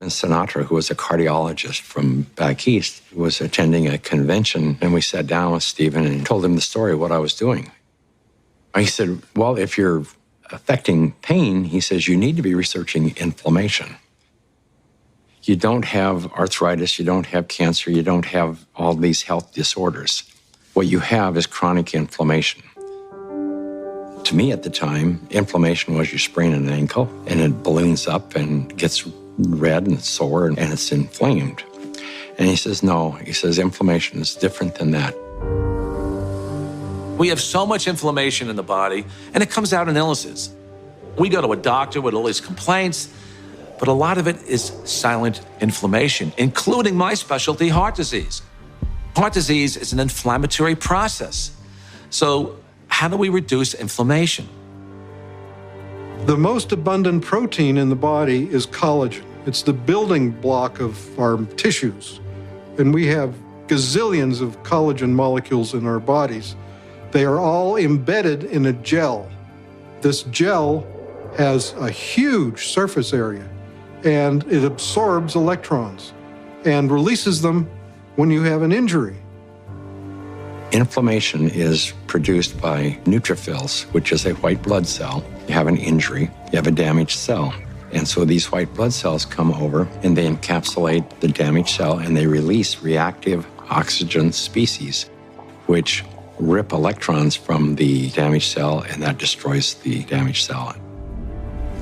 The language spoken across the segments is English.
And Sinatra, who was a cardiologist from back east, was attending a convention, and we sat down with Stephen and told him the story of what I was doing. He said, well, if you're affecting pain, he says, you need to be researching inflammation. You don't have arthritis, you don't have cancer, you don't have all these health disorders. What you have is chronic inflammation. To me at the time, inflammation was you sprain an ankle and it balloons up and gets red and sore and it's inflamed. And he says, no, he says, inflammation is different than that. We have so much inflammation in the body, and it comes out in illnesses. We go to a doctor with all these complaints, but a lot of it is silent inflammation, including my specialty, heart disease. Heart disease is an inflammatory process. So how do we reduce inflammation? The most abundant protein in the body is collagen. It's the building block of our tissues. And we have gazillions of collagen molecules in our bodies. They are all embedded in a gel. This gel has a huge surface area, and it absorbs electrons and releases them when you have an injury. Inflammation is produced by neutrophils, which is a white blood cell. You have an injury, you have a damaged cell. And so these white blood cells come over and they encapsulate the damaged cell and they release reactive oxygen species, which rip electrons from the damaged cell, and that destroys the damaged cell.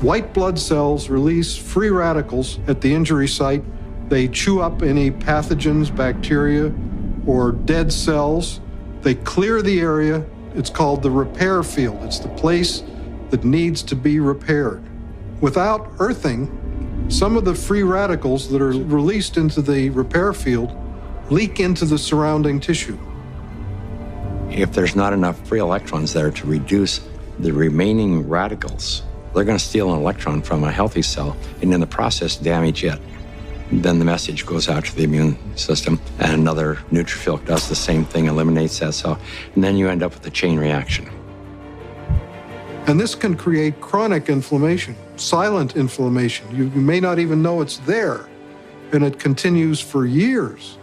White blood cells release free radicals at the injury site. They chew up any pathogens, bacteria, or dead cells. They clear the area. It's called the repair field. It's the place that needs to be repaired. Without earthing, some of the free radicals that are released into the repair field leak into the surrounding tissue. If there's not enough free electrons there to reduce the remaining radicals, they're going to steal an electron from a healthy cell and in the process damage it. Then the message goes out to the immune system and another neutrophil does the same thing, eliminates that cell, and then you end up with a chain reaction. And this can create chronic inflammation, silent inflammation. You may not even know it's there, and it continues for years.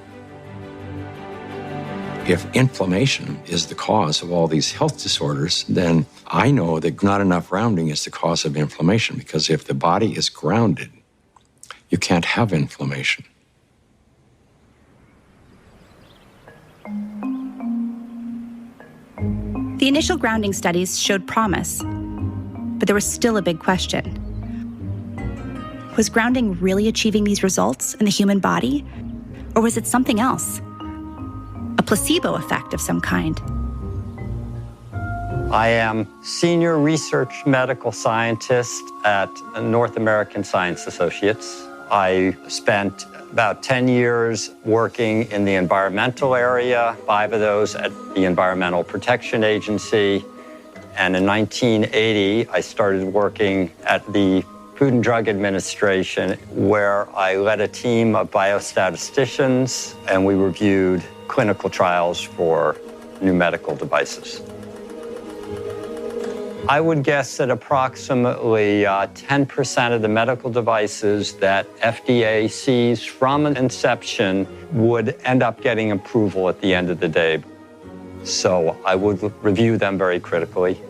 If inflammation is the cause of all these health disorders, then I know that not enough grounding is the cause of inflammation, because if the body is grounded, you can't have inflammation. The initial grounding studies showed promise, but there was still a big question. Was grounding really achieving these results in the human body, or was it something else? A placebo effect of some kind. I am Senior Research Medical Scientist at North American Science Associates. I spent about 10 years working in the environmental area, 5 of those at the Environmental Protection Agency. And in 1980, I started working at the Food and Drug Administration, where I led a team of biostatisticians, and we reviewed clinical trials for new medical devices. I would guess that approximately 10% of the medical devices that FDA sees from inception would end up getting approval at the end of the day. So I would review them very critically.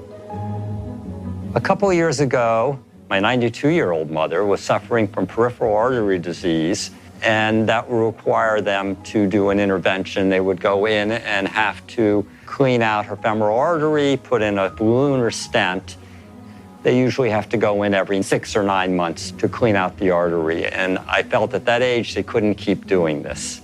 A couple of years ago, my 92-year-old mother was suffering from peripheral artery disease, and that would require them to do an intervention. They would go in and have to clean out her femoral artery, put in a balloon or stent. They usually have to go in every 6 or 9 months to clean out the artery. And I felt at that age they couldn't keep doing this.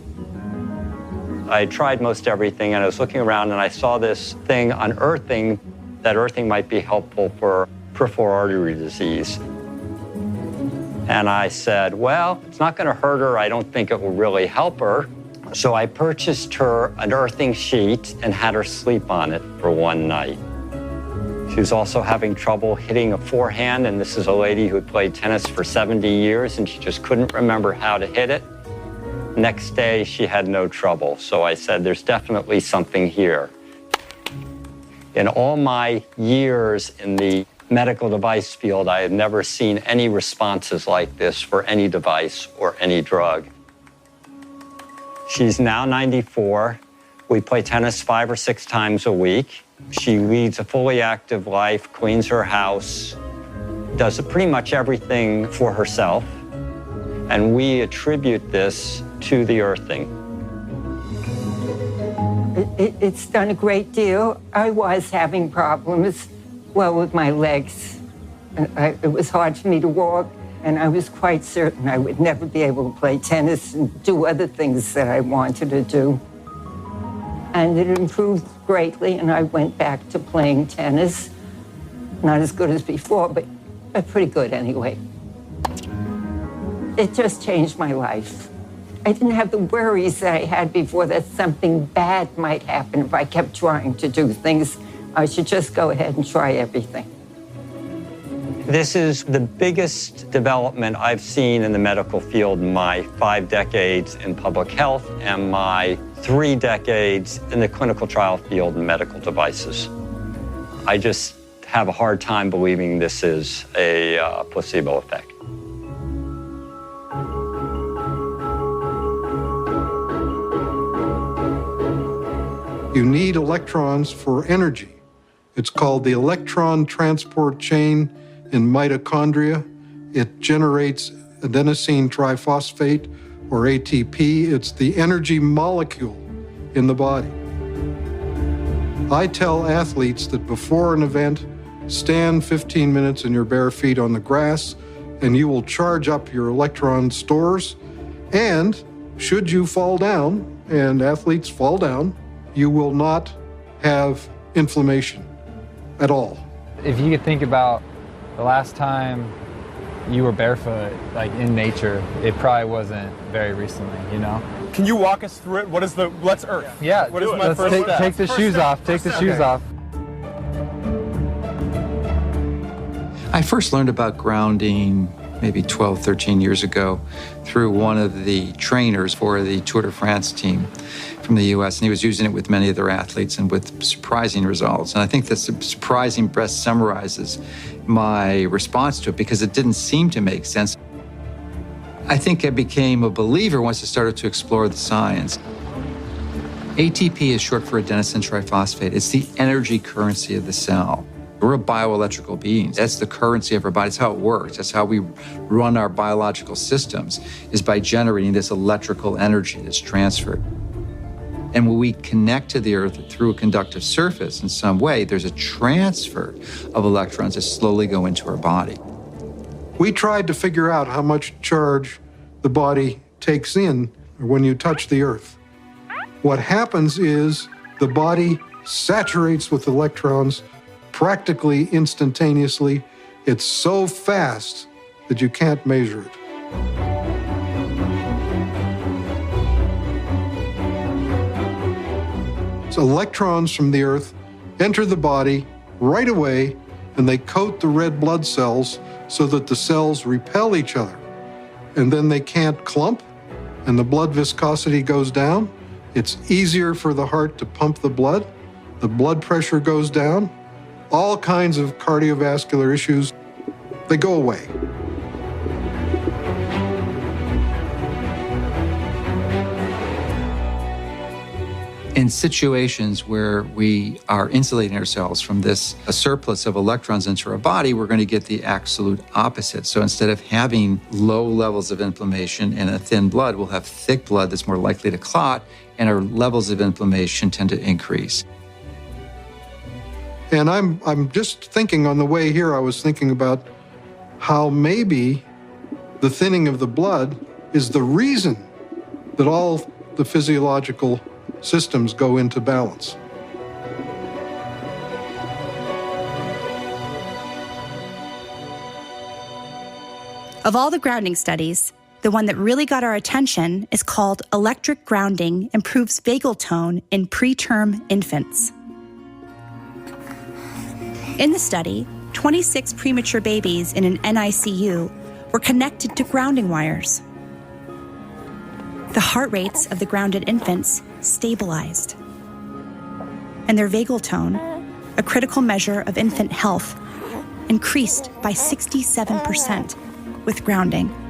I tried most everything, and I was looking around and I saw this thing on earthing, that earthing might be helpful for peripheral artery disease. And I said, well, it's not going to hurt her. I don't think it will really help her. So I purchased her an earthing sheet and had her sleep on it for one night. She was also having trouble hitting a forehand, and this is a lady who had played tennis for 70 years, and she just couldn't remember how to hit it. Next day, she had no trouble. So I said, there's definitely something here. In all my years in the medical device field, I had never seen any responses like this for any device or any drug. She's now 94. We play tennis 5 or 6 times a week. She leads a fully active life, cleans her house, does pretty much everything for herself. And we attribute this to the earthing. It's done a great deal. I was having problems, well, with my legs. It was hard for me to walk, and I was quite certain I would never be able to play tennis and do other things that I wanted to do. And it improved greatly, and I went back to playing tennis. Not as good as before, but pretty good anyway. It just changed my life. I didn't have the worries that I had before that something bad might happen if I kept trying to do things. I should just go ahead and try everything. This is the biggest development I've seen in the medical field in my 5 decades in public health and my 3 decades in the clinical trial field in medical devices. I just have a hard time believing this is a placebo effect. You need electrons for energy. It's called the electron transport chain in mitochondria. It generates adenosine triphosphate, or ATP. It's the energy molecule in the body. I tell athletes that before an event, stand 15 minutes in your bare feet on the grass, and you will charge up your electron stores. And should you fall down, and athletes fall down, you will not have inflammation at all. If you could think about the last time you were barefoot, like in nature, it probably wasn't very recently, you know? Can you walk us through it? What is let's earth. Yeah, what is my first step? Take the shoes off, take the shoes off. I first learned about grounding maybe 12, 13 years ago through one of the trainers for the Tour de France team from the US, and he was using it with many of their athletes and with surprising results. And I think this surprising best summarizes my response to it because it didn't seem to make sense. I think I became a believer once I started to explore the science. ATP is short for adenosine triphosphate. It's the energy currency of the cell. We're bioelectrical beings. That's the currency of our body. That's how it works. That's how we run our biological systems, is by generating this electrical energy that's transferred. And when we connect to the earth through a conductive surface in some way, there's a transfer of electrons that slowly go into our body. We tried to figure out how much charge the body takes in when you touch the earth. What happens is the body saturates with electrons practically instantaneously. It's so fast that you can't measure it. So electrons from the earth enter the body right away, and they coat the red blood cells so that the cells repel each other. And then they can't clump, and the blood viscosity goes down. It's easier for the heart to pump the blood pressure goes down. All kinds of cardiovascular issues, they go away. In situations where we are insulating ourselves from this a surplus of electrons into our body, we're going to get the absolute opposite. So instead of having low levels of inflammation and a thin blood, we'll have thick blood that's more likely to clot, and our levels of inflammation tend to increase. And I'm just thinking on the way here, I was thinking about how maybe the thinning of the blood is the reason that all the physiological systems go into balance. Of all the grounding studies, the one that really got our attention is called Electric Grounding Improves Vagal Tone in Preterm Infants. In the study, 26 premature babies in an NICU were connected to grounding wires. The heart rates of the grounded infants stabilized, and their vagal tone, a critical measure of infant health, increased by 67% with grounding.